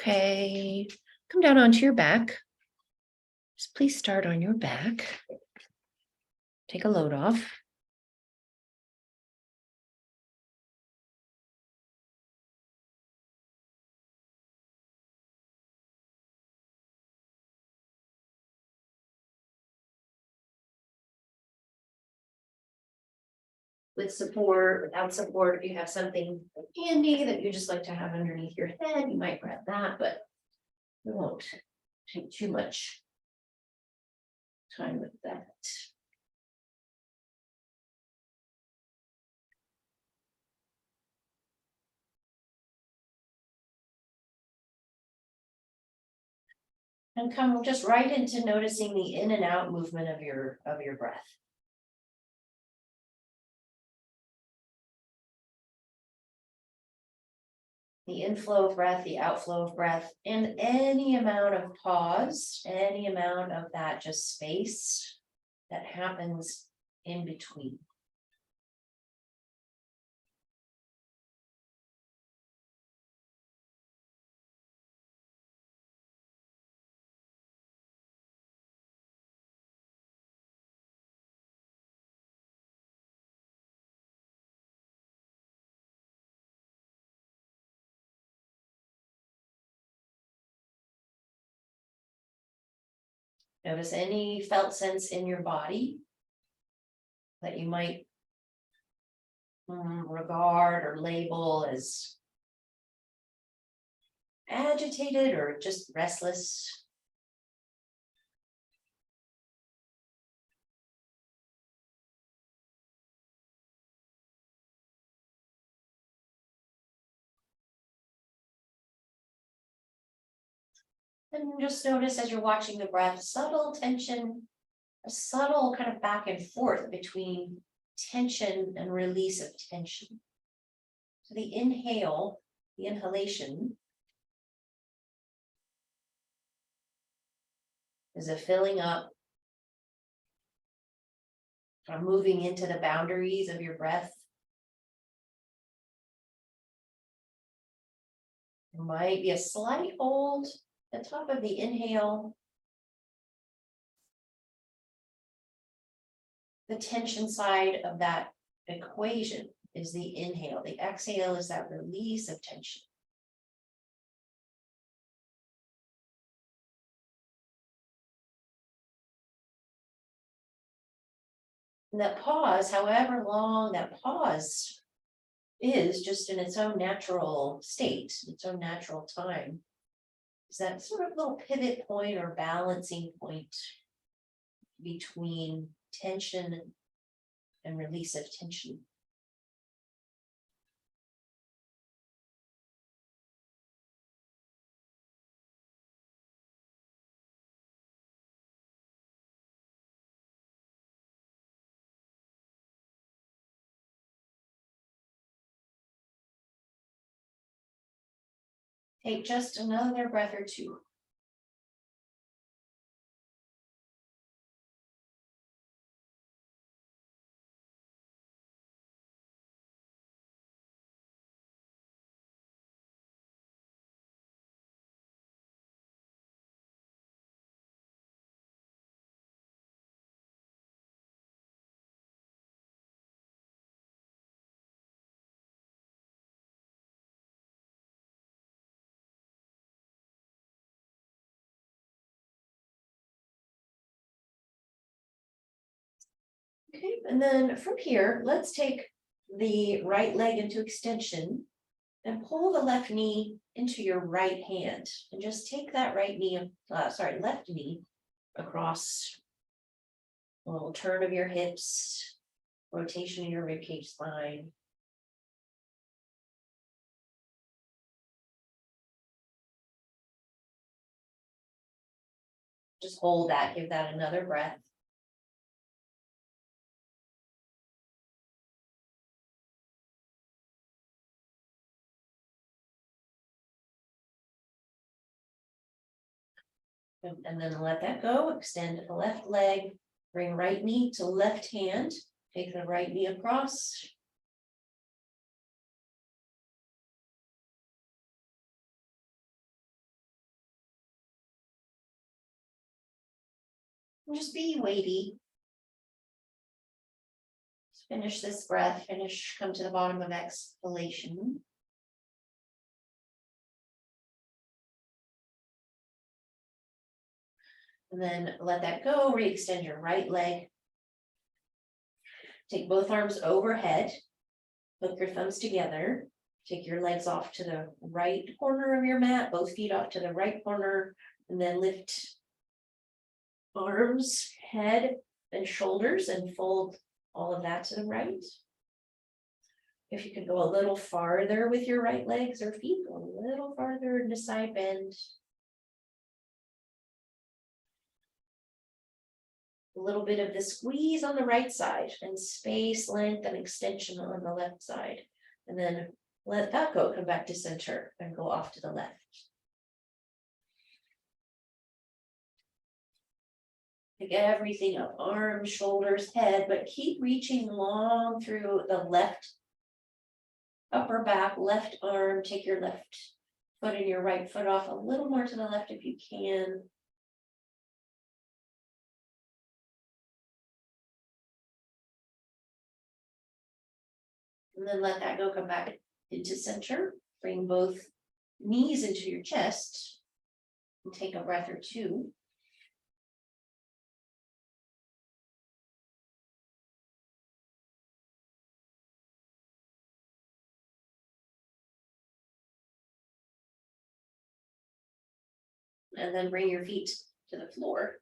Okay, come down onto your back. Just please start on your back. Take a load off. With support, without support, if you have something handy that you just like to have underneath your head, you might grab that, but we won't take too much time with that. And come just right into noticing the in and out movement of your breath. The inflow of breath, the outflow of breath, and any amount of pause, any amount of that just space that happens in between. Notice any felt sense in your body that you might regard or label as agitated or just restless. And just notice as you're watching the breath, subtle tension, a subtle kind of back and forth between tension and release of tension. So the inhale, the inhalation, is a filling up, kind of moving into the boundaries of your breath. There might be a slight hold at the top of the inhale. The tension side of that equation is the inhale. The exhale is that release of tension. And that pause, however long that pause is, just in its own natural state, its own natural time, is that sort of little pivot point or balancing point between tension and release of tension. Take just another breath or two. Okay, and then from here, let's take the right leg into extension and pull the left knee into your right hand, and just take that left knee across a little turn of your hips, rotation in your ribcage spine. Just hold that, give that another breath. And then let that go, extend the left leg, bring right knee to left hand, take the right knee across. Just be weighty. Finish this breath, come to the bottom of exhalation. And then let that go, re-extend your right leg. Take both arms overhead, hook your thumbs together, take your legs off to the right corner of your mat, both feet off to the right corner, and then lift arms, head, and shoulders and fold all of that to the right. If you could go a little farther with your right legs or feet, go a little farther into side bend. A little bit of the squeeze on the right side and space, length, and extension on the left side. And then let that go, come back to center and go off to the left. Pick everything up, arms, shoulders, head, but keep reaching long through the left upper back, left arm. Take your left foot and your right foot off a little more to the left if you can. And then let that go, come back into center. Bring both knees into your chest and take a breath or two. And then bring your feet to the floor.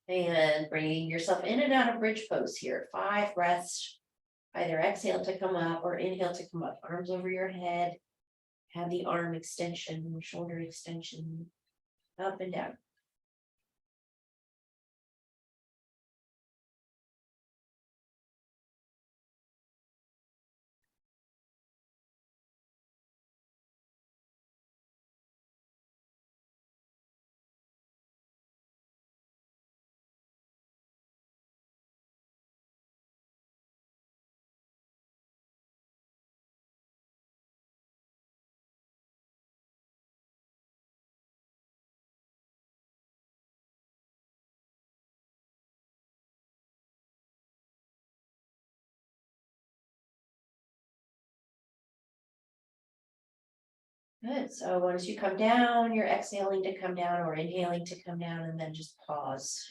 And bringing yourself in and out of bridge pose here. 5 breaths. Either exhale to come up or inhale to come up. Arms over your head. Have the arm extension, shoulder extension, up and down. Good. So once you come down, you're exhaling to come down or inhaling to come down, and then just pause.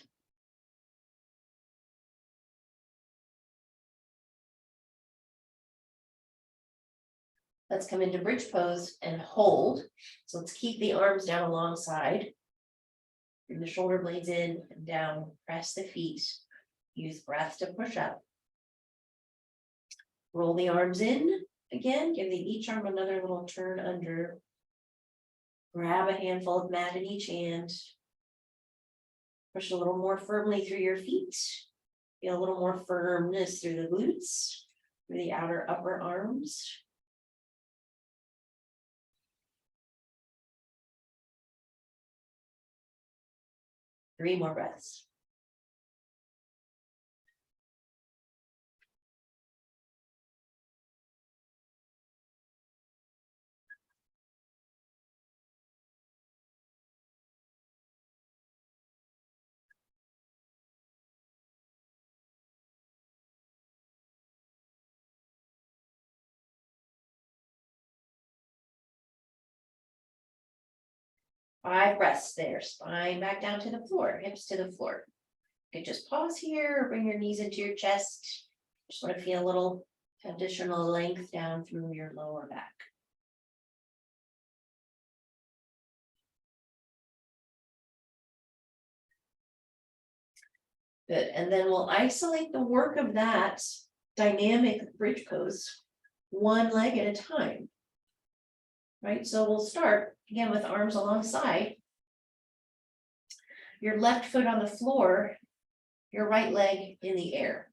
Let's come into bridge pose and hold. So let's keep the arms down alongside. Bring the shoulder blades in and down. Press the feet. Use breath to push up. Roll the arms in again, giving each arm another little turn under. Grab a handful of mat in each hand. Push a little more firmly through your feet. Feel a little more firmness through the glutes, through the outer upper arms. Three more breaths. Five breaths there, spine back down to the floor, hips to the floor. You could just pause here or bring your knees into your chest. Just want to feel a little additional length down through your lower back. Good, and then we'll isolate the work of that dynamic bridge pose one leg at a time. Right, so we'll start again with arms alongside. Your left foot on the floor, your right leg in the air.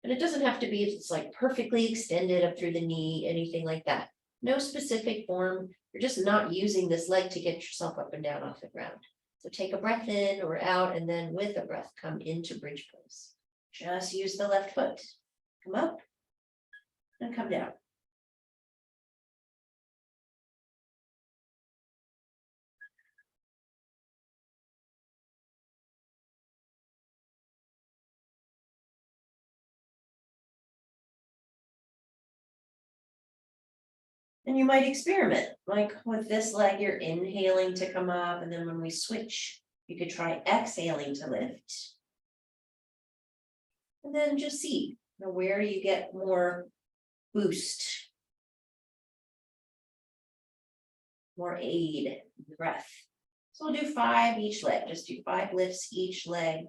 And it doesn't have to be, it's like perfectly extended up through the knee, anything like that. No specific form. You're just not using this leg to get yourself up and down off the ground. So take a breath in or out, and then with a breath, come into bridge pose. Just use the left foot. Come up and come down. And you might experiment, like with this leg, you're inhaling to come up, and then when we switch, you could try exhaling to lift. And then just see where you get more boost, more aid in the breath. So we'll do 5 each leg, just do 5 lifts each leg.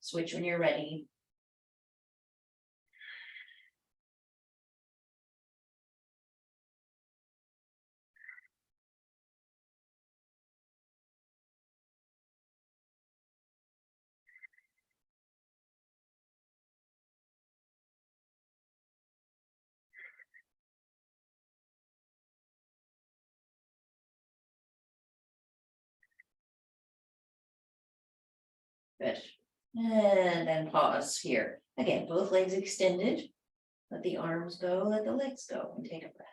Switch when you're ready. Good. And then pause here. Again, both legs extended. Let the arms go, let the legs go, and take a breath.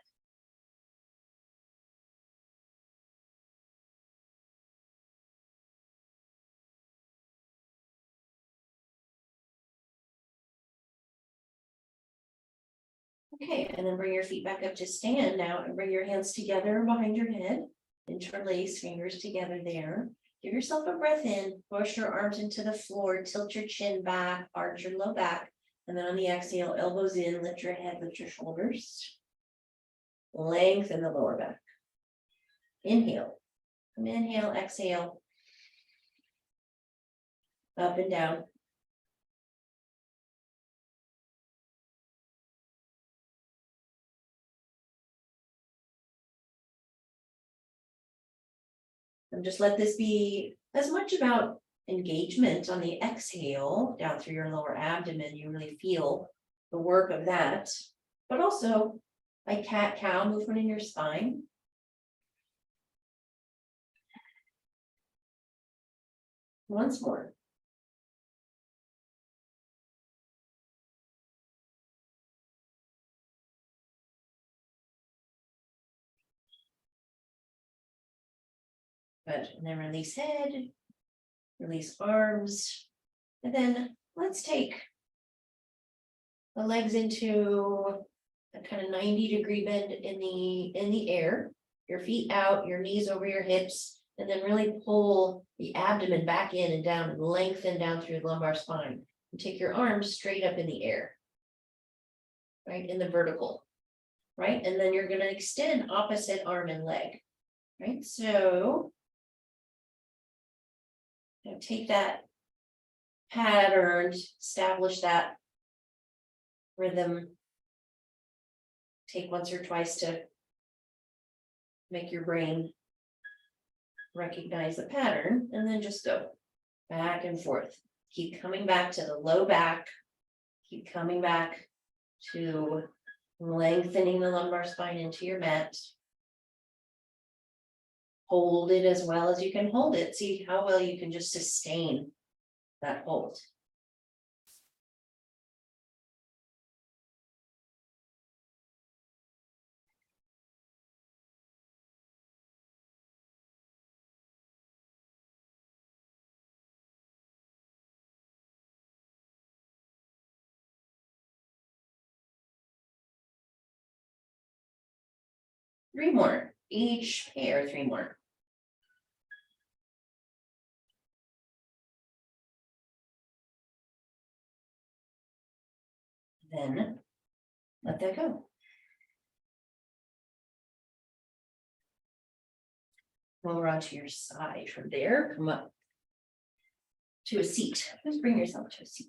Okay, and then bring your feet back up to stand now and bring your hands together behind your head. Interlace fingers together there. Give yourself a breath in, push your arms into the floor, tilt your chin back, arch your low back. And then on the exhale, elbows in, lift your head, lift your shoulders. Lengthen the lower back. Inhale. Inhale, exhale. Up and down. And just let this be as much about engagement on the exhale down through your lower abdomen. You really feel the work of that, but also like cat cow movement in your spine. Once more. Good. And then release head, release arms. And then let's take the legs into a kind of 90-degree bend in the air. Your feet out, your knees over your hips, and then really pull the abdomen back in and down and lengthen down through the lumbar spine. And take your arms straight up in the air, right, in the vertical, right? And then you're going to extend opposite arm and leg, right? So take that pattern, establish that rhythm. Take once or twice to make your brain recognize the pattern, and then just go back and forth. Keep coming back to the low back. Keep coming back to lengthening the lumbar spine into your mat. Hold it as well as you can hold it. See how well you can just sustain that hold. Three more, each pair, 3 more. Then let that go. Roll around to your side. From there, come up to a seat. Just bring yourself to a seat.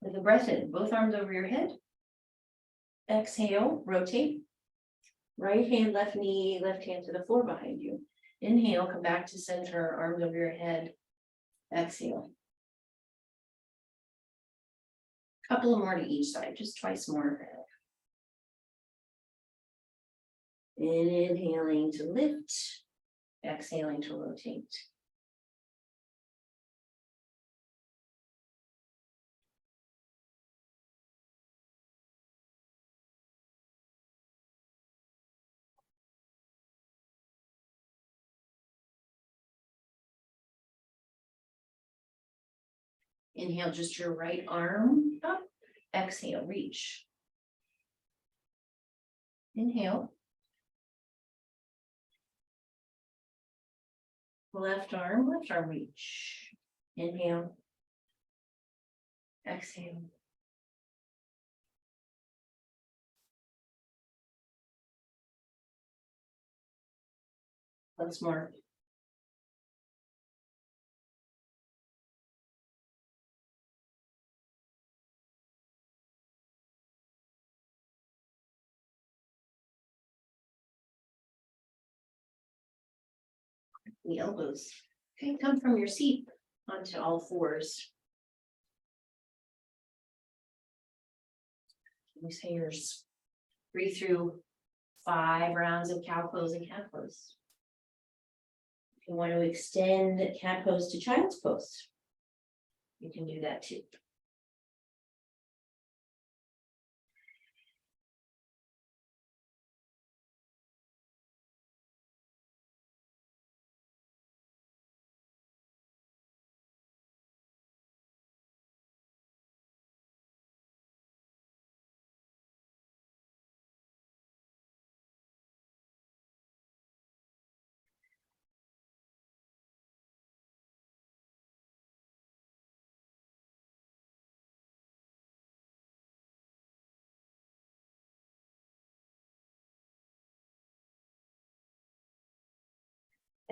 With a breath in, both arms over your head. Exhale, rotate. Right hand, left knee, left hand to the floor behind you. Inhale, come back to center, arms over your head. Exhale. Couple more to each side, just twice more. Inhaling to lift, exhaling to rotate. Inhale, just your right arm up. Exhale, reach. Inhale. Left arm reach. Inhale. Exhale. Once more. The elbows. Okay, come from your seat onto all fours. Use hairs. Breathe through 5 rounds of cow pose and cat pose. If you want to extend cat pose to child's pose, you can do that too.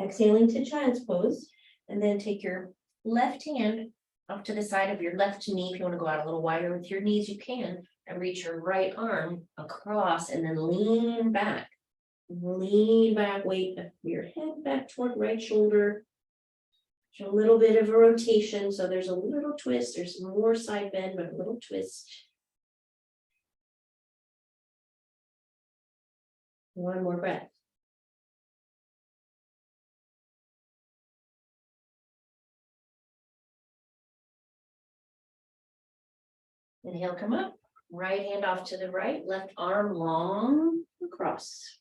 Exhaling to child's pose, and then take your left hand up to the side of your left knee. If you want to go out a little wider with your knees, you can, and reach your right arm across and then lean back. Lean back, weight your head back toward right shoulder. A little bit of a rotation, so there's a little twist. There's more side bend, but a little twist. One more breath. Inhale, come up. Right hand off to the right, left arm long across.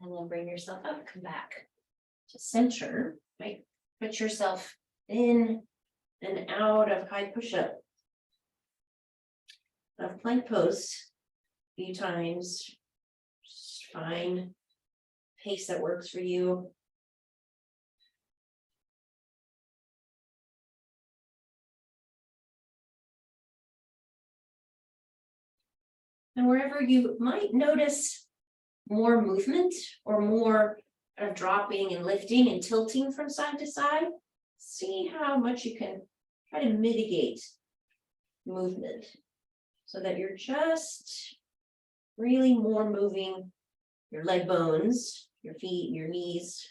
And then bring yourself up, come back to center, right? Put yourself in and out of high push-up. Of plank pose a few times. Just find pace that works for you. And wherever you might notice more movement or more of dropping and lifting and tilting from side to side, see how much you can try to mitigate movement so that you're just really more moving your leg bones, your feet, your knees.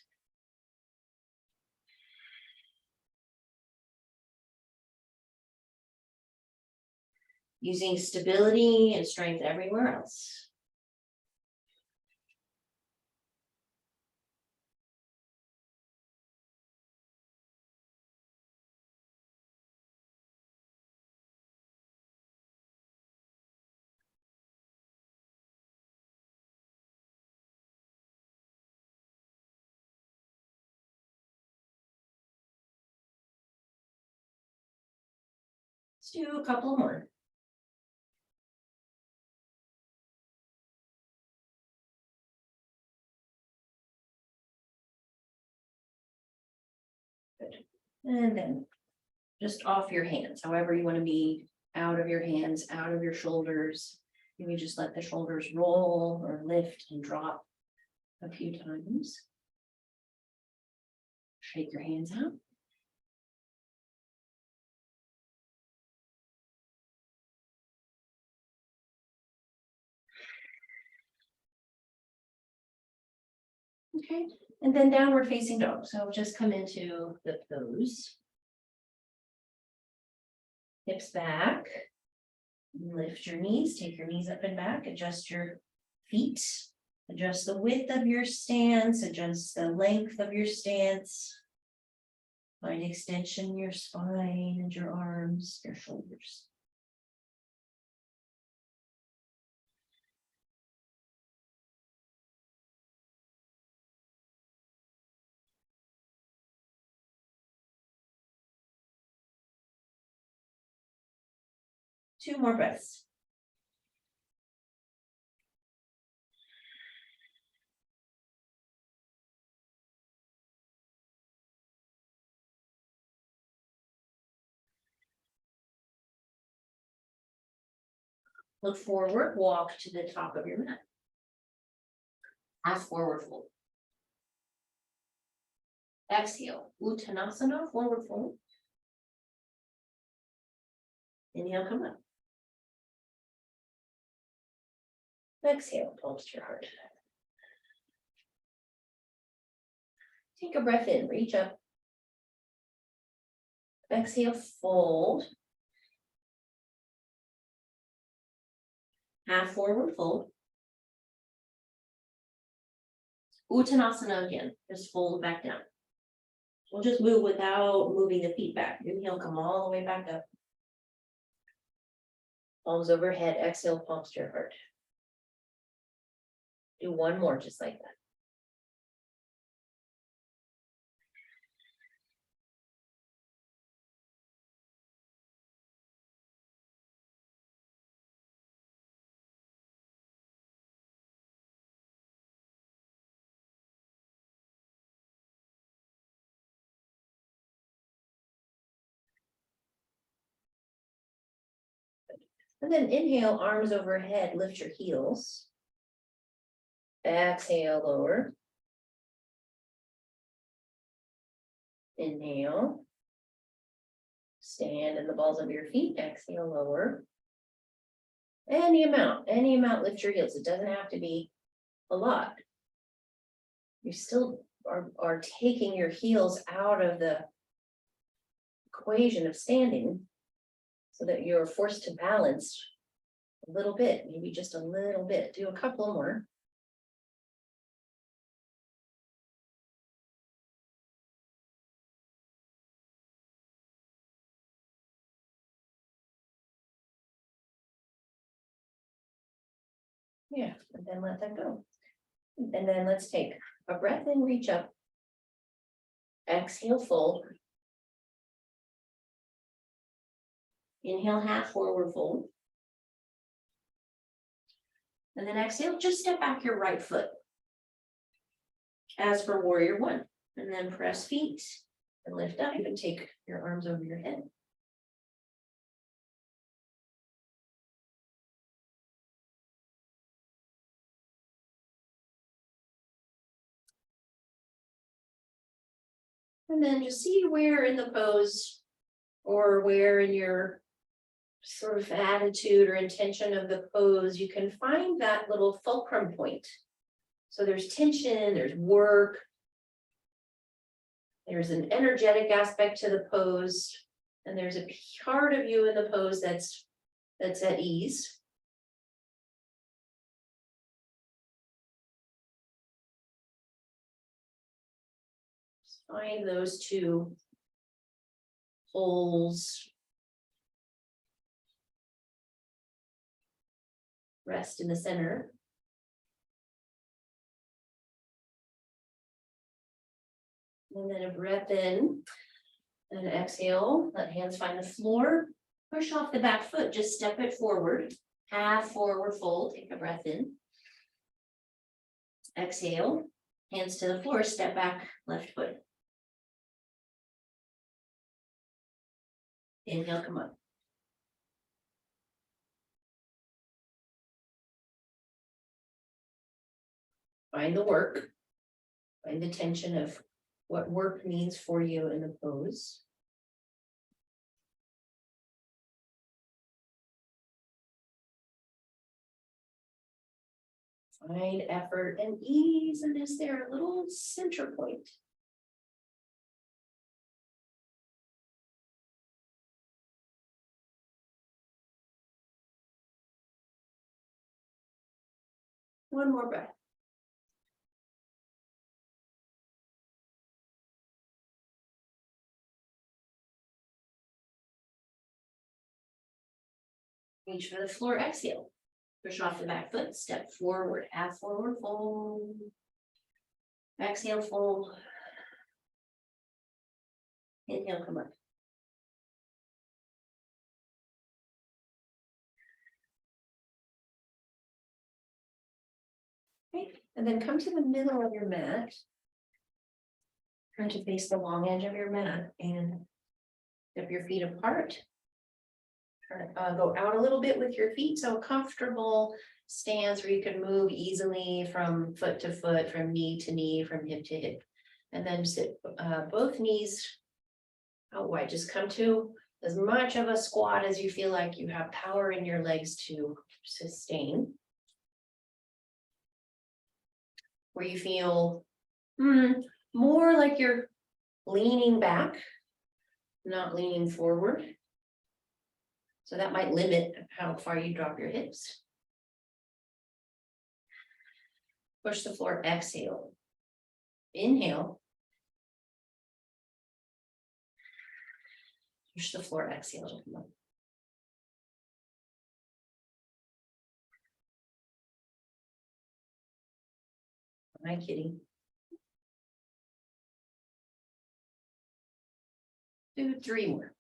Using stability and strength everywhere else. Let's do a couple more. Good. And then just off your hands, however you want to be, out of your hands, out of your shoulders. Maybe just let the shoulders roll or lift and drop a few times. Shake your hands out. Okay, and then downward facing dog. So just come into the pose. Hips back, Lift your knees, take your knees up and back, adjust your feet, adjust the width of your stance, adjust the length of your stance. Find extension in your spine and your arms, your shoulders. Two more breaths. Look forward, walk to the top of your mat. Half forward fold. Exhale, Uttanasana, forward fold. Inhale, come up. Exhale, palms to your heart. Take a breath in, reach up. Exhale, fold. Half forward fold. Uttanasana again, just fold back down. We'll just move without moving the feet back. Inhale, come all the way back up. Palms overhead, exhale, palms to your heart. Do one more just like that. And then inhale, arms overhead, lift your heels. Exhale, lower. Inhale. Stand in the balls of your feet, exhale, lower. Any amount, lift your heels. It doesn't have to be a lot. You still are taking your heels out of the equation of standing so that you're forced to balance a little bit, maybe just a little bit. Do a couple more. Yeah, and then let that go. And then let's take a breath in, reach up. Exhale, fold. Inhale, half forward fold. And then exhale, just step back your right foot. As for warrior one. And then press feet and lift up and take your arms over your head. And then just see where in the pose or where in your sort of attitude or intention of the pose, you can find that little fulcrum point. So there's tension, there's work, there's an energetic aspect to the pose, and there's a part of you in the pose that's at ease. Find those two holes. Rest in the center. And then a breath in and exhale. Let hands find the floor. Push off the back foot, just step it forward. Half forward fold, take a breath in. Exhale, hands to the floor, step back, left foot. Inhale, come up. Find the work. Find the tension of what work means for you in the pose. Find effort and ease, and is there a little center point? One more breath. Reach for the floor, exhale. Push off the back foot, step forward, half forward fold. Exhale, fold. Inhale, come up. Okay, and then come to the middle of your mat. Turn to face the long edge of your mat and step your feet apart. Go out a little bit with your feet, so a comfortable stance where you can move easily from foot to foot, from knee to knee, from hip to hip. And then sit both knees out wide. Just come to as much of a squat as you feel like you have power in your legs to sustain. Where you feel more like you're leaning back, not leaning forward. So that might limit how far you drop your hips. Push the floor, exhale. Inhale. Push the floor, exhale. Hi, kitty. Do 3 more.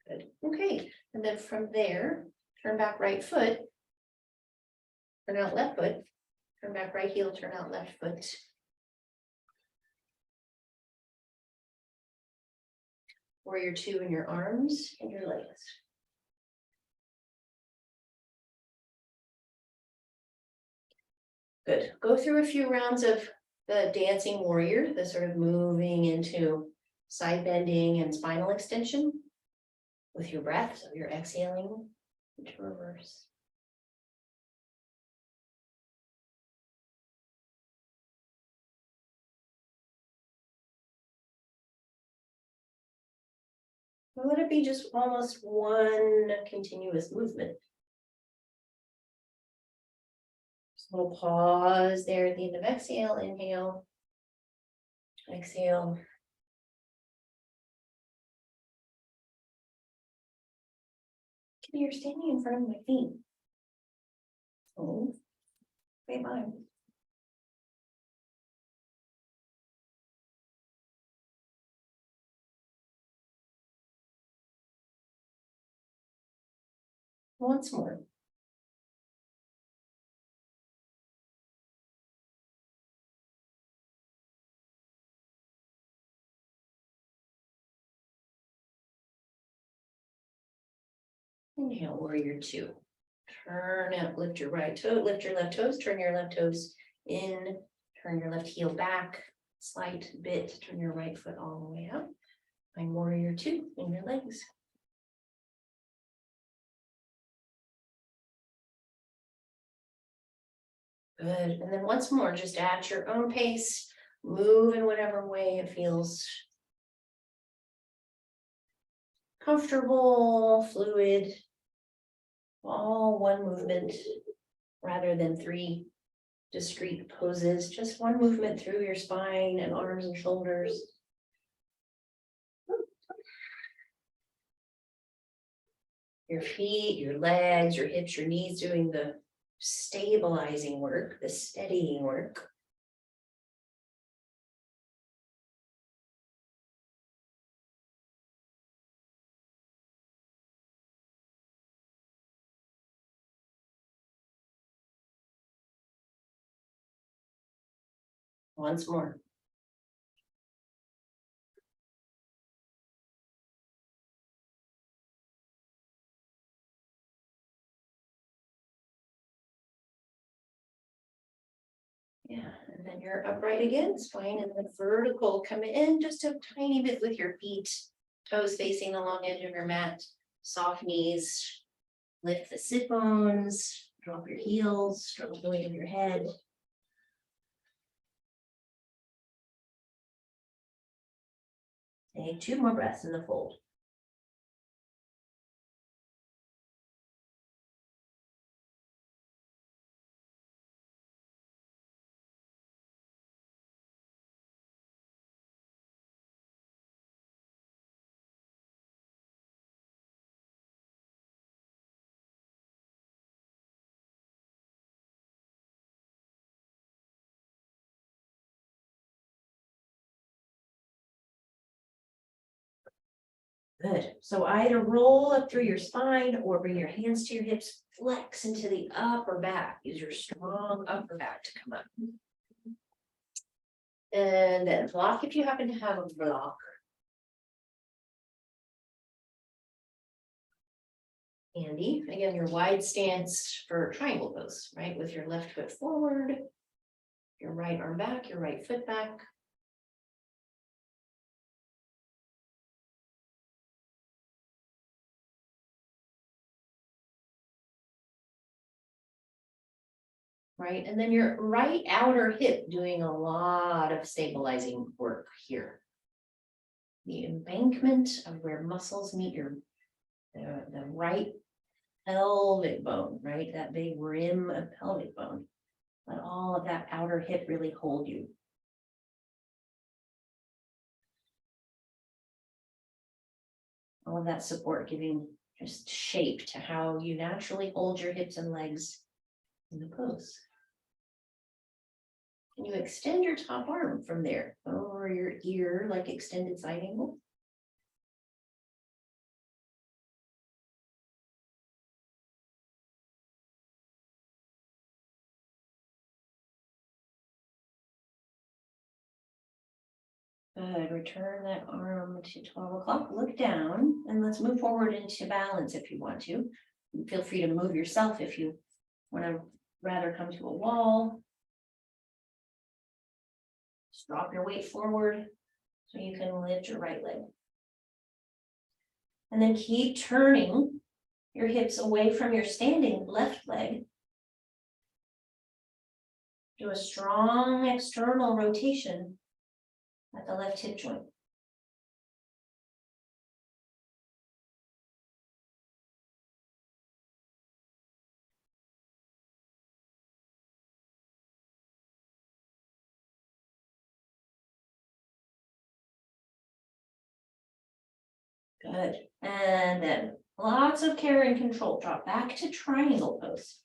Good. Okay, and then from there, turn back right foot. Turn out left foot. Turn back right heel, turn out left foot. Warrior 2 in your arms and your legs. Good. Go through a few rounds of the dancing warrior, the sort of moving into side bending and spinal extension with your breath. So you're exhaling into reverse. Let it be just almost one continuous movement. Just a little pause there at the end of exhale, inhale, exhale. You're standing in front of my feet. Oh, wait, mine. Once more. Inhale, warrior 2. Turn out, lift your right toe, lift your left toes, turn your left toes in, turn your left heel back, slight bit, turn your right foot all the way up. Find warrior 2 in your legs. Good, and then once more, just at your own pace, move in whatever way it feels comfortable, fluid, all one movement rather than 3 discrete poses, just one movement through your spine and arms and shoulders. Your feet, your legs, your hips, your knees doing the stabilizing work, the steadying work. Once more. Yeah, and then you're upright again, spine and then vertical. Come in just a tiny bit with your feet, toes facing the long edge of your mat, soft knees, lift the sit bones, Drop your heels, drop the weight of your head. Take 2 more breaths in the fold. Good. So either roll up through your spine or bring your hands to your hips, flex into the upper back. Use your strong upper back to come up. And then block if you happen to have a block. Handy. Again, your wide stance for triangle pose, right? With your left foot forward, your right arm back, your right foot back. Right, and then your right outer hip doing a lot of stabilizing work here. The embankment of where muscles meet your the right pelvic bone, right? That big rim of pelvic bone. Let all of that outer hip really hold you. All of that support giving just shape to how you naturally hold your hips and legs in the pose. Can you extend your top arm from there over your ear like extended side angle? Good, return that arm to 12 o'clock, look down, and let's move forward into balance if you want to. Feel free to move yourself if you want to rather come to a wall. Just drop your weight forward so you can lift your right leg. And then keep turning your hips away from your standing left leg. Do a strong external rotation at the left hip joint. Good. And then lots of care and control. Drop back to triangle pose.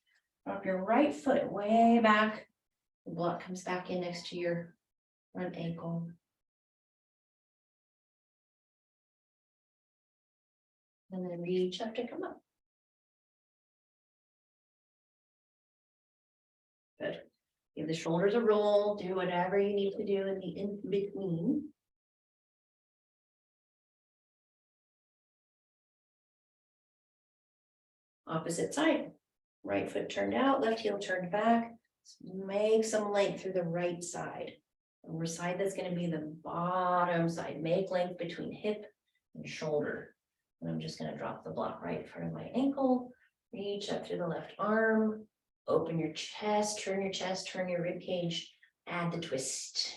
Drop your right foot way back. The block comes back in next to your front ankle. And then reach up to come up. Good. Give the shoulders a roll. Do whatever you need to do in the in-between. Opposite side. Right foot turned out, left heel turned back. Make some length through the right side. The side that's going to be the bottom side. Make length between hip and shoulder. And I'm just going to drop the block right in front of my ankle. Reach up through the left arm. Open your chest, turn your rib cage. Add the twist.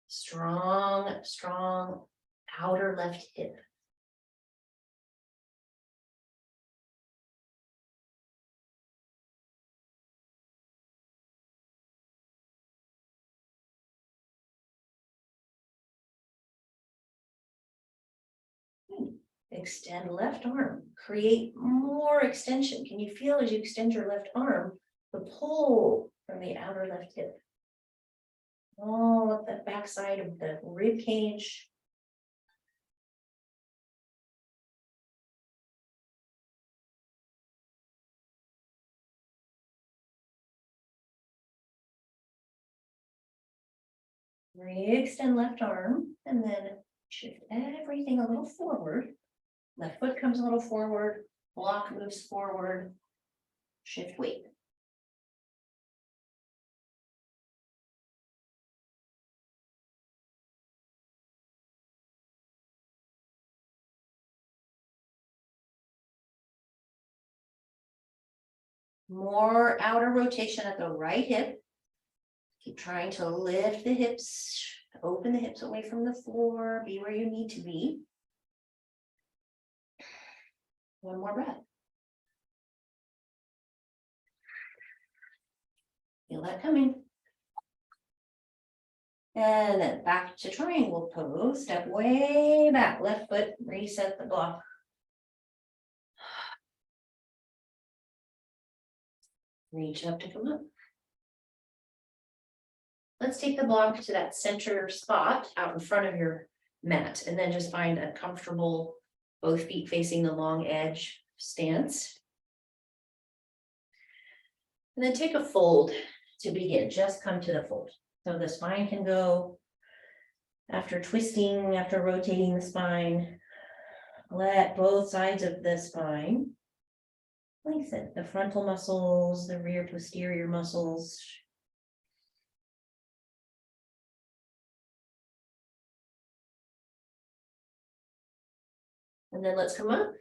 Strong, strong outer left hip. Extend left arm. Create more extension. Can you feel as you extend your left arm, the pull from the outer left hip? All up the backside of the rib cage. Re-extend left arm and then shift everything a little forward. Left foot comes a little forward, block moves forward, shift weight. More outer rotation at the right hip. Keep trying to lift the hips, open the hips away from the floor, be where you need to be. One more breath. Feel that coming. And then back to triangle pose, step way back, left foot, reset the block. Reach up to come up. Let's take the block to that center spot out in front of your mat, and then just find a comfortable, both feet facing the long edge stance. And then take a fold to begin, just come to the fold. So the spine can go after twisting, after rotating the spine. Let both sides of the spine lengthen, the frontal muscles, the rear posterior muscles. And then let's come up.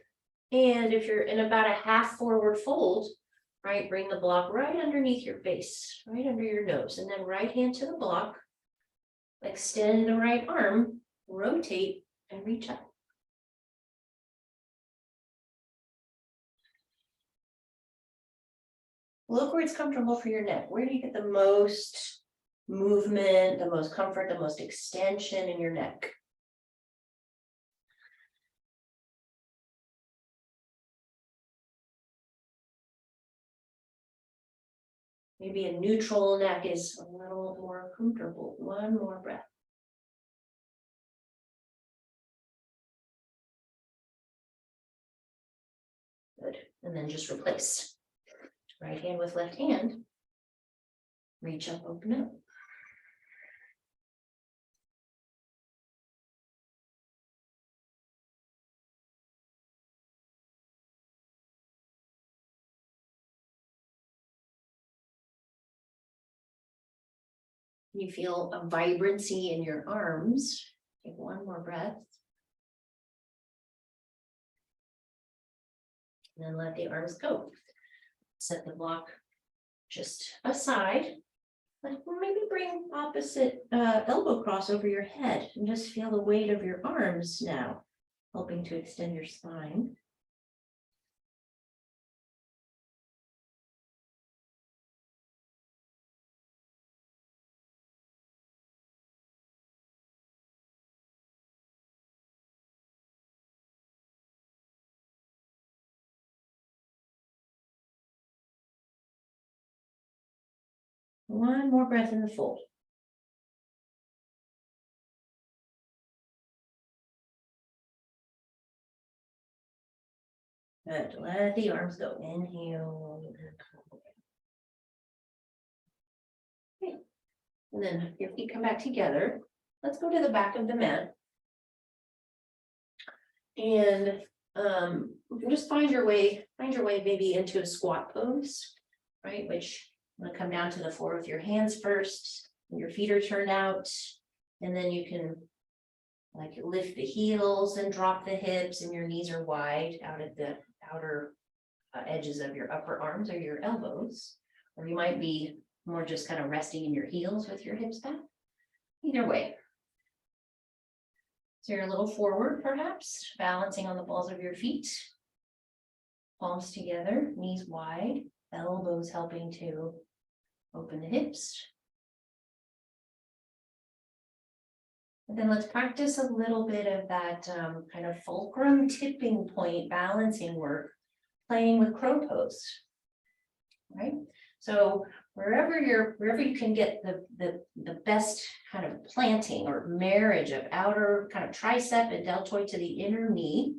And if you're in about a half forward fold, right, bring the block right underneath your face, right under your nose, and then right hand to the block. Extend the right arm, rotate, and reach up. Look where it's comfortable for your neck. Where do you get the most movement, the most comfort, the most extension in your neck? Maybe a neutral neck is a little more comfortable. One more breath. Good. And then just replace. Right hand with left hand. Reach up, open up. You feel a vibrancy in your arms. Take one more breath. And then let the arms go. Set the block just aside. Like maybe bring opposite elbow cross over your head and just feel the weight of your arms now, helping to extend your spine. One more breath in the fold. Good. Let the arms go. Inhale. Okay. And then your feet come back together. Let's go to the back of the mat. And just find your way maybe into a squat pose, right? Which I'm gonna come down to the floor with your hands first, and your feet are turned out, and then you can like lift the heels and drop the hips, and your knees are wide out at the outer edges of your upper arms or your elbows, or you might be more just kind of resting in your heels with your hips back. Either way. So you're a little forward, perhaps, balancing on the balls of your feet. Palms together, knees wide, elbows helping to open the hips. And then let's practice a little bit of that kind of fulcrum tipping point balancing work, playing with crow pose, right? So wherever you can get the best kind of planting or marriage of outer kind of tricep and deltoid to the inner knee,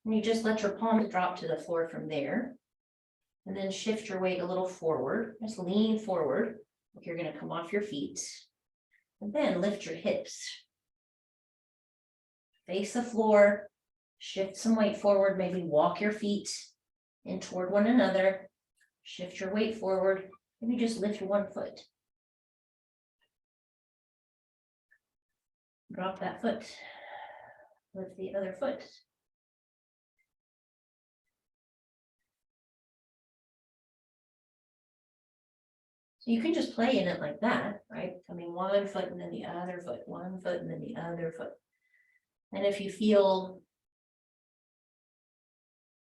and you just let your palms drop to the floor from there, and then shift your weight a little forward. Just lean forward, like you're going to come off your feet, and then lift your hips. Face the floor, shift some weight forward, maybe walk your feet in toward one another, shift your weight forward, maybe just lift one foot. Drop that foot, lift the other foot. You can just play in it like that, right? Coming 1 foot and then the other foot, 1 foot and then the other foot. And if you feel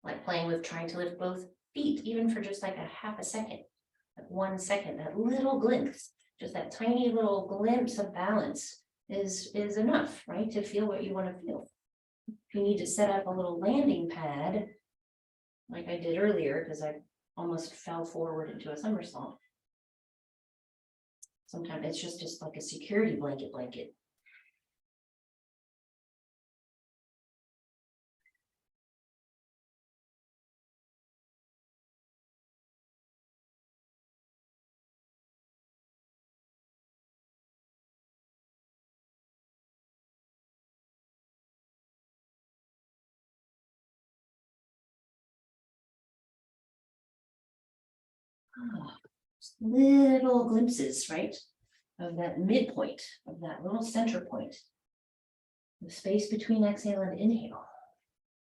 like playing with trying to lift both feet, even for just like a half a second, like 1 second, that little glimpse, just that tiny little glimpse of balance is enough, right? To feel what you want to feel. If you need to set up a little landing pad, like I did earlier, because I almost fell forward into a somersault. Sometimes it's just like a security blanket. Just little glimpses, right? Of that midpoint, of that little center point. The space between exhale and inhale.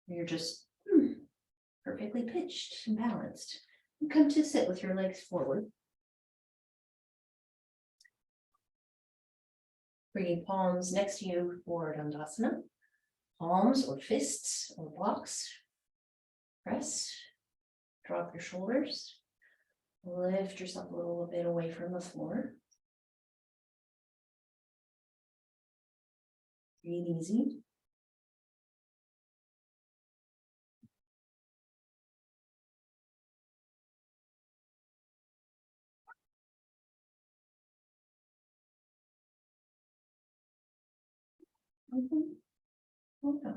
You're just perfectly pitched and balanced. You come to sit with your legs forward. Bringing palms next to you for Dandasana. Palms or fists or blocks. Press. Drop your shoulders. Lift yourself a little bit away from the floor. Breathe easy. Okay.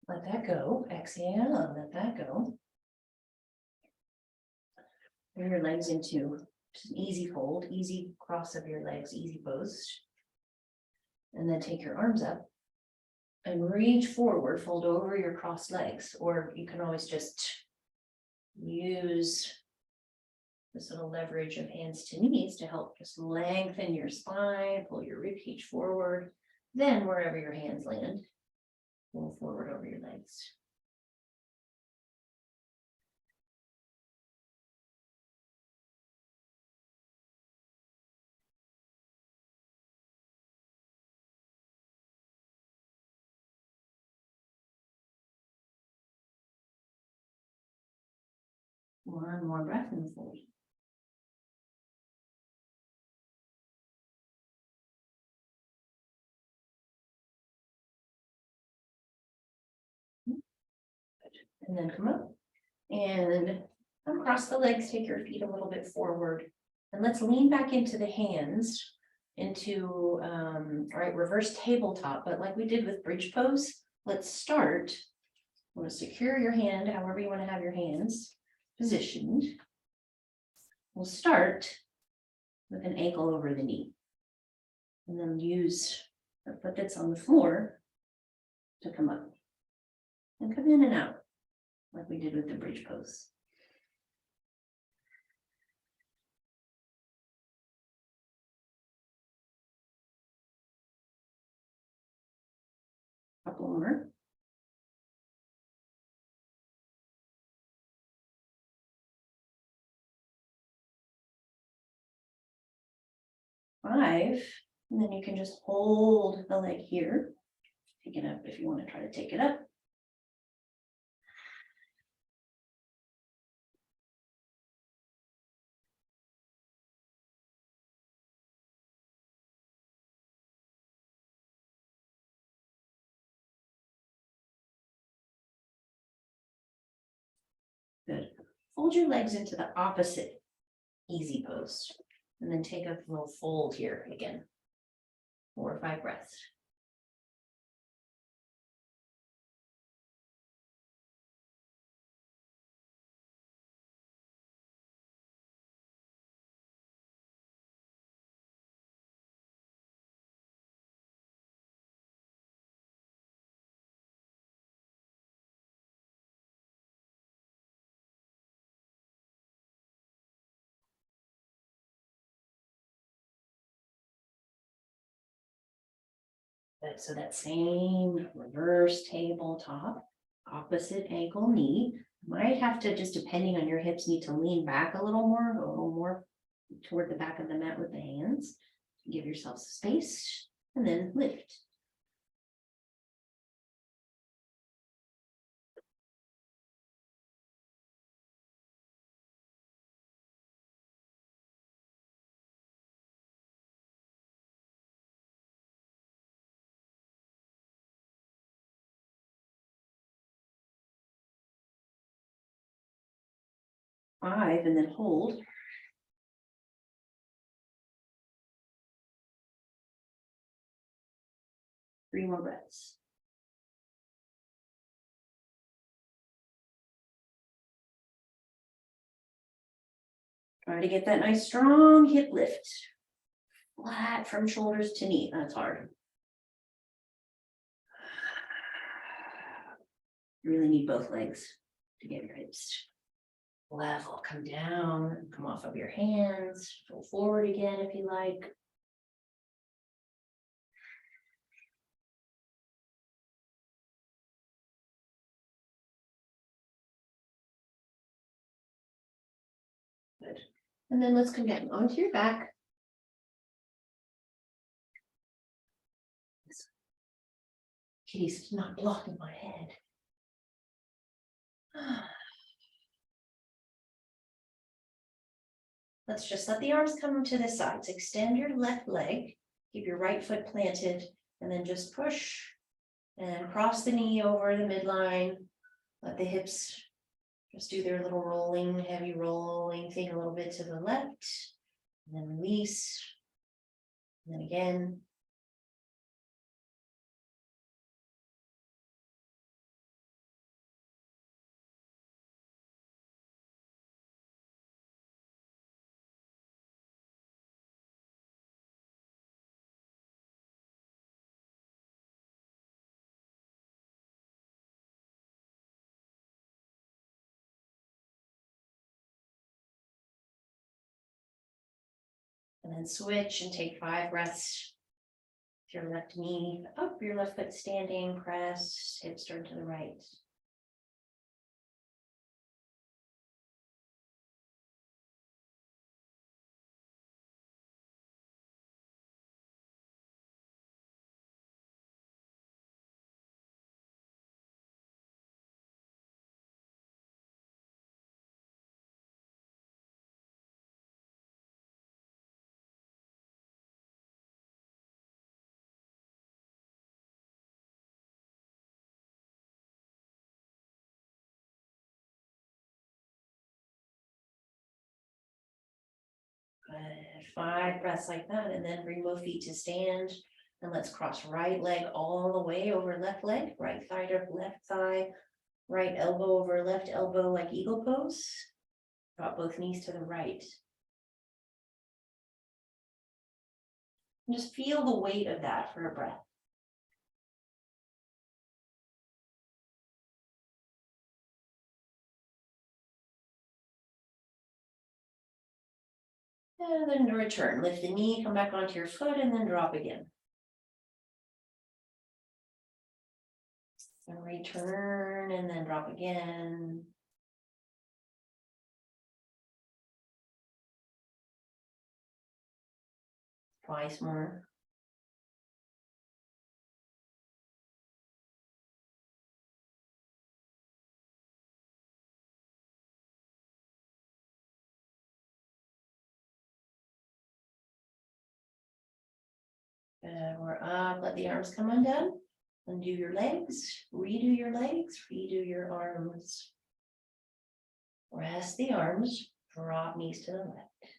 Let that go. Exhale and let that go. Bring your legs into just an easy fold, easy cross of your legs, easy pose. And then take your arms up and reach forward, fold over your crossed legs, or you can always just use this little leverage of hands to knees to help just lengthen your spine, pull your rib cage forward. Then wherever your hands land, pull forward over your legs. One more breath in the fold. And then come up and uncross the legs, take your feet a little bit forward. And let's lean back into the hands into, all right, reverse tabletop, but like we did with bridge pose, let's start. You want to secure your hand, however you want to have your hands positioned. We'll start with an ankle over the knee. And then use the foot that's on the floor to come up. And come in and out, like we did with the bridge pose. Couple more. Five, and then you can just hold the leg here. Take it up if you want to try to take it up. Good. Fold your legs into the opposite easy pose. And then take a little fold here again. 4 or 5 breaths. Good. So that same reverse tabletop. Opposite ankle knee. Might have to, just depending on your hips, need to lean back a little more toward the back of the mat with the hands. Give yourself space and then lift. Five, and then hold. 3 more breaths. Try to get that nice strong hip lift. Flat from shoulders to knee. That's hard. You really need both legs to get your hips level. Come down, come off of your hands, go forward again if you like. Good. And then let's come down onto your back. Kitty's not blocking my head. Let's just let the arms come to the sides. Extend your left leg, keep your right foot planted, and then just push and cross the knee over the midline. Let the hips just do their little rolling, heavy rolling thing a little bit to the left, and then release. And then again. And then switch and take 5 breaths. Your left knee up, your left foot standing, press, hips turn to the right. Good. 5 breaths like that, and then bring both feet to stand. And let's cross right leg all the way over left leg, right thigh to left thigh, right elbow over left elbow like eagle pose. Drop both knees to the right. And just feel the weight of that for a breath. And then return, lift the knee, come back onto your foot, and then drop again. And return, and then drop again. Twice more. We're up, let the arms come undone. Undo your legs, redo your legs, redo your arms. Rest the arms, drop knees to the left.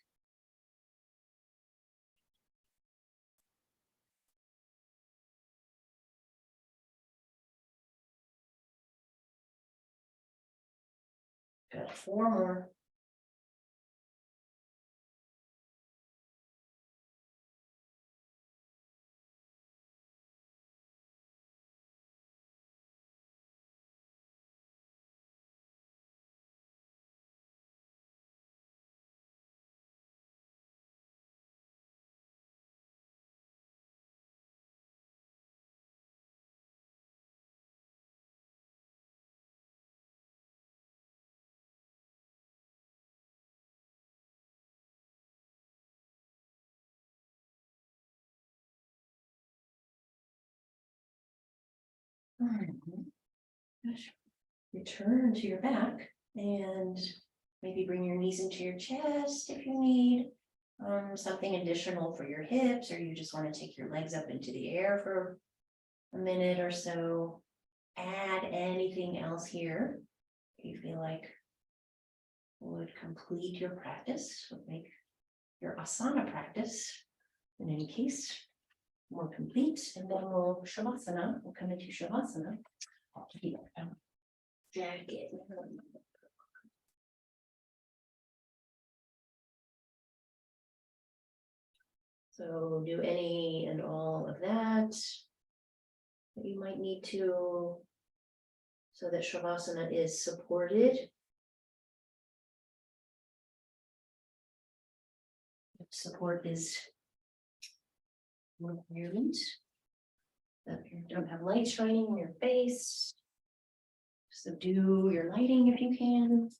Good, 4 more. Return to your back and maybe bring your knees into your chest if you need. Something additional for your hips, or you just want to take your legs up into the air for a minute or so. Add anything else here you feel like would complete your practice, would make your asana practice, in any case, more complete. And then we'll come into shavasana. I'll keep it jacket. So do any and all of that you might need to, so that shavasana is supported. Support is movement. That you don't have light shining in your face. Subdue your lighting if you can.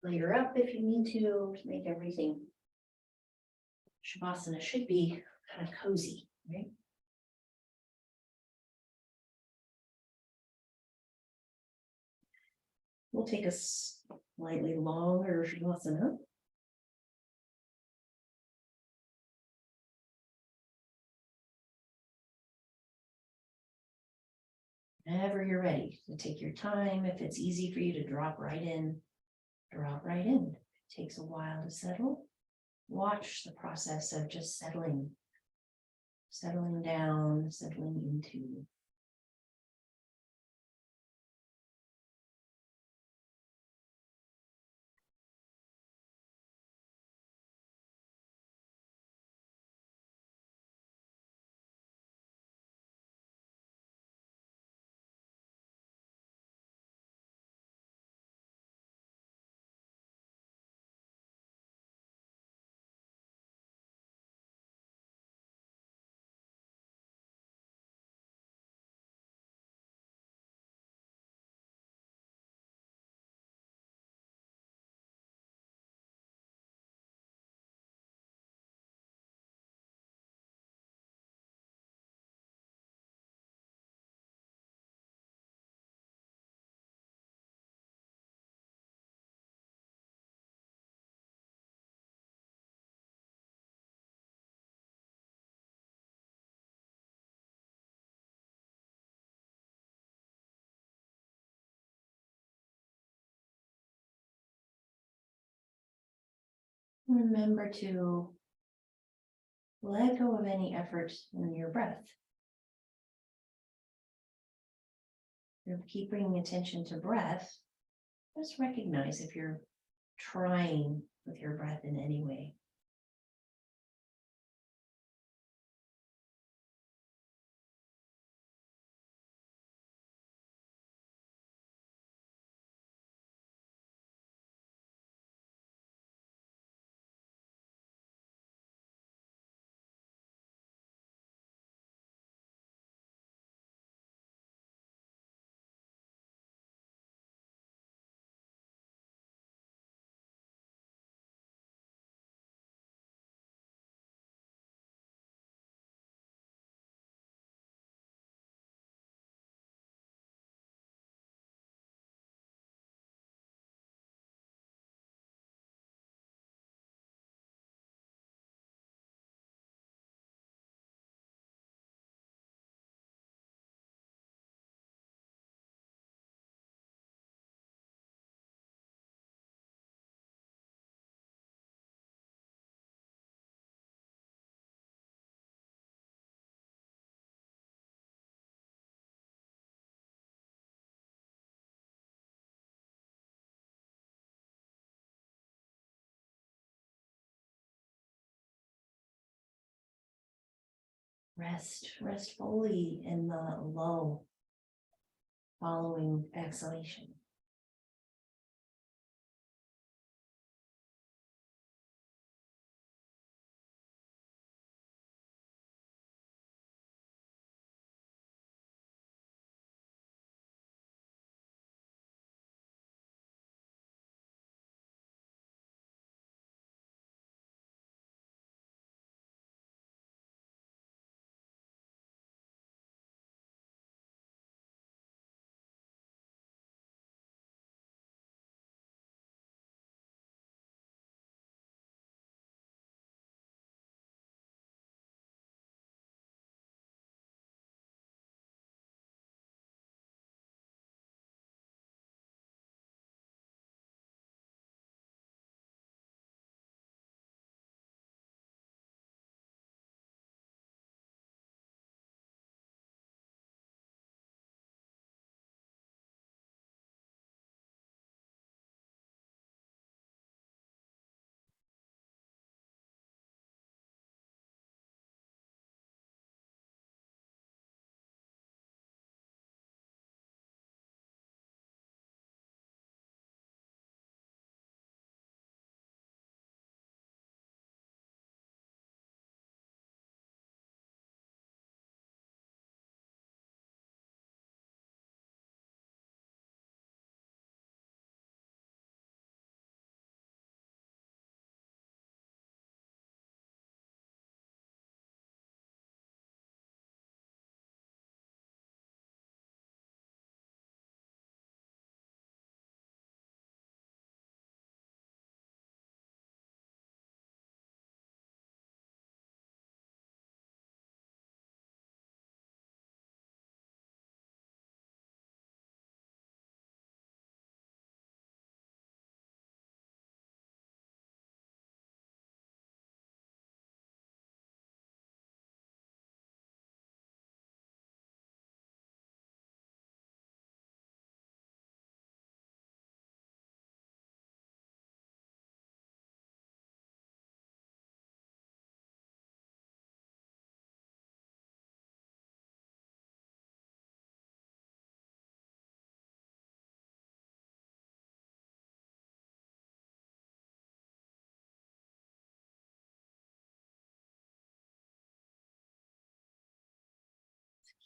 Layer up if you need to make everything. Shavasana should be kind of cozy, right? We'll take a slightly longer shavasana. Whenever you're ready, so take your time. If it's easy for you to drop right in, drop right in. It takes a while to settle. Watch the process of just settling down, settling into. Remember to let go of any effort in your breath. Keep bringing attention to breath. Just recognize if you're trying with your breath in any way. Rest fully in the low following exhalation.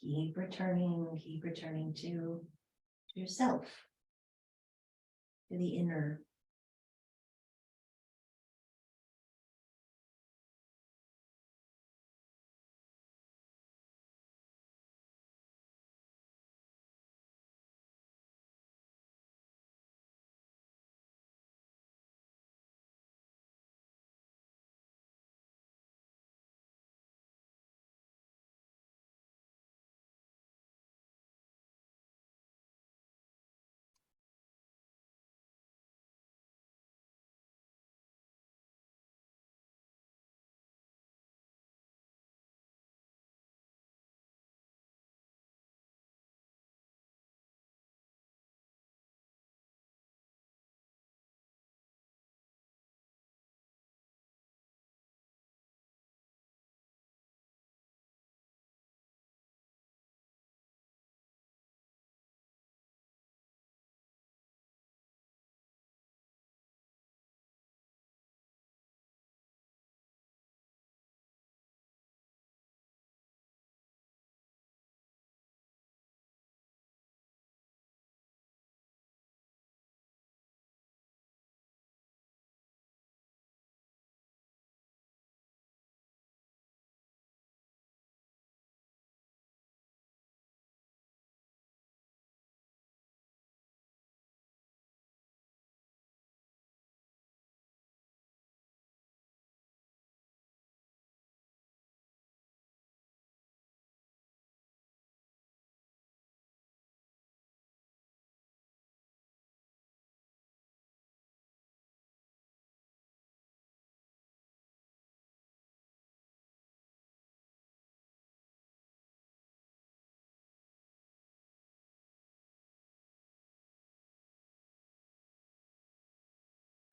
Keep returning to yourself, to the inner.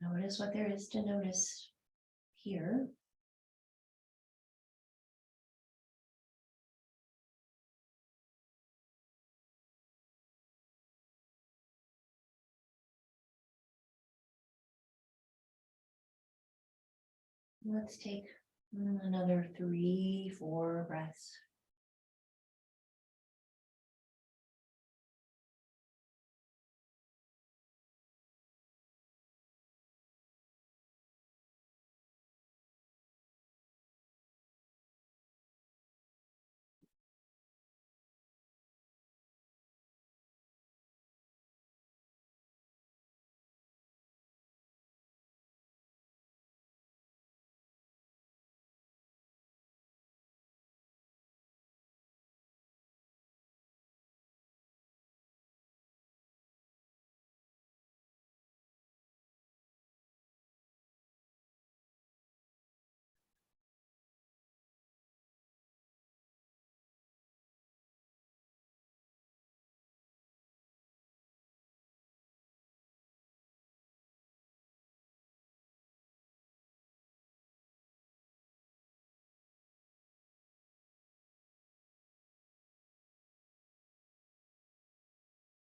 Notice what there is to notice here. Let's take another 3, 4 breaths.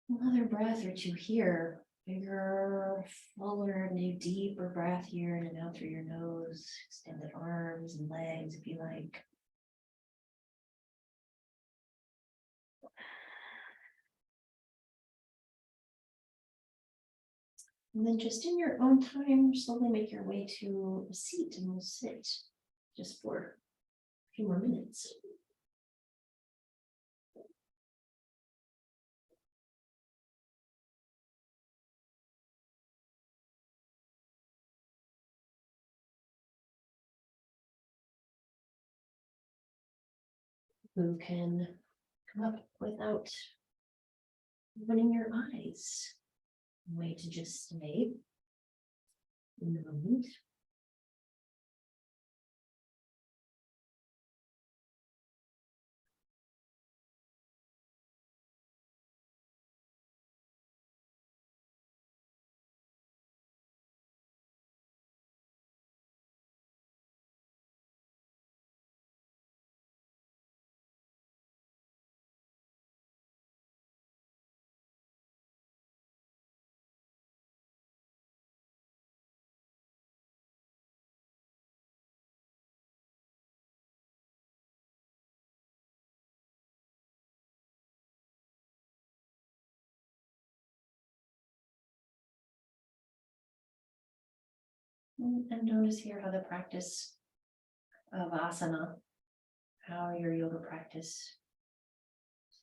Another breath or two here. Bigger, fuller, new, deeper breath here in and out through your nose. Extended arms and legs if you like. And then just in your own time, slowly make your way to a seat and we'll sit just for a few more minutes. Who can come up without opening your eyes? Way to just stay in the moment. And notice here how the practice of asana, how your yoga practice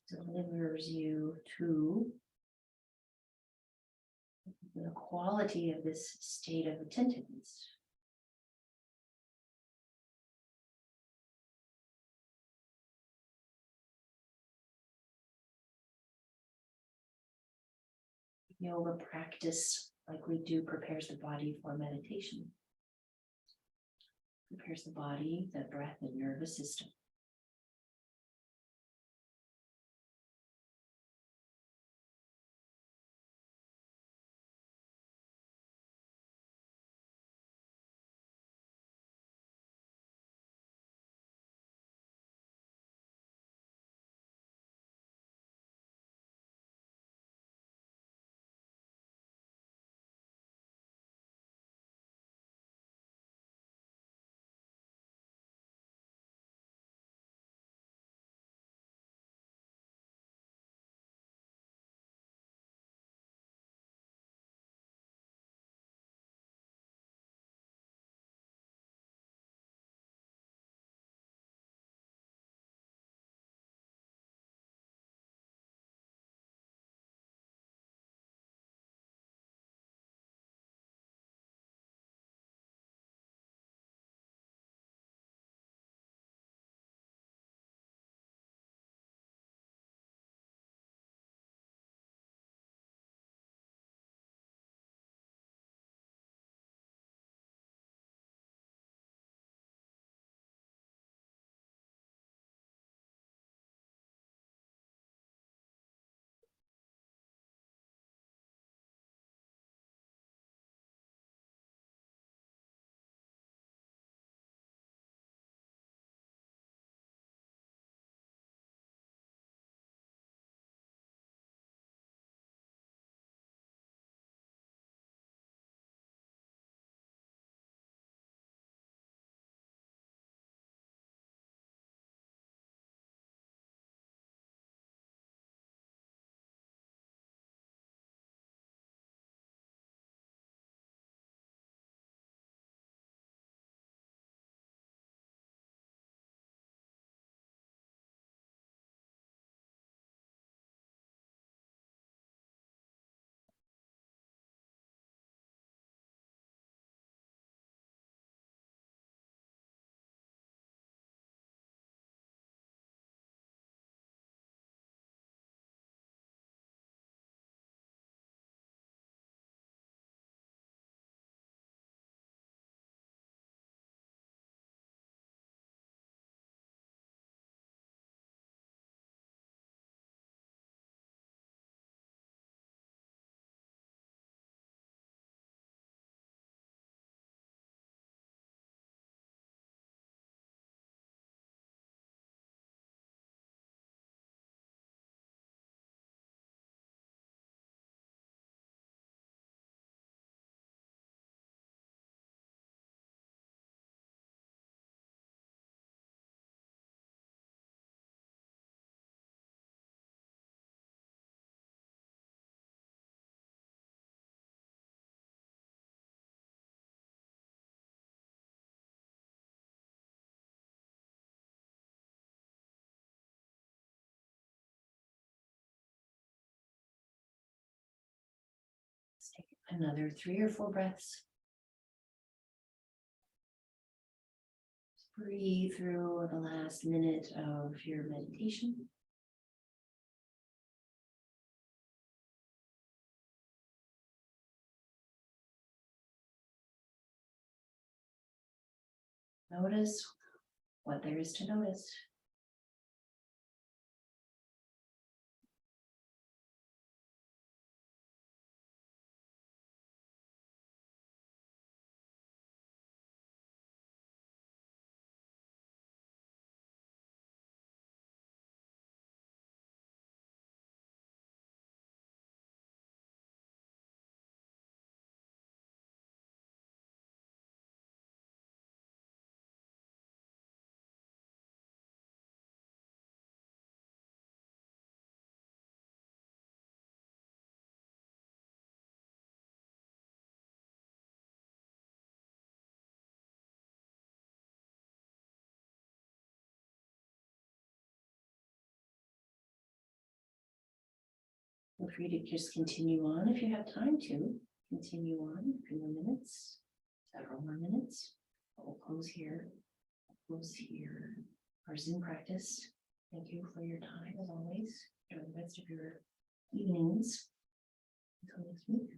delivers you to the quality of this state of attentiveness. Yoga practice, like we do, prepares the body for meditation. Prepares the body, the breath, and nervous system. Let's take another 3 or 4 breaths. Breathe through the last minute of your meditation. Notice what there is to notice. Feel free to just continue on if you have time to continue on a few more minutes, several more minutes. We'll close here. Close here. Our Zoom practice. Thank you for your time as always. Enjoy the rest of your evenings. Until next week.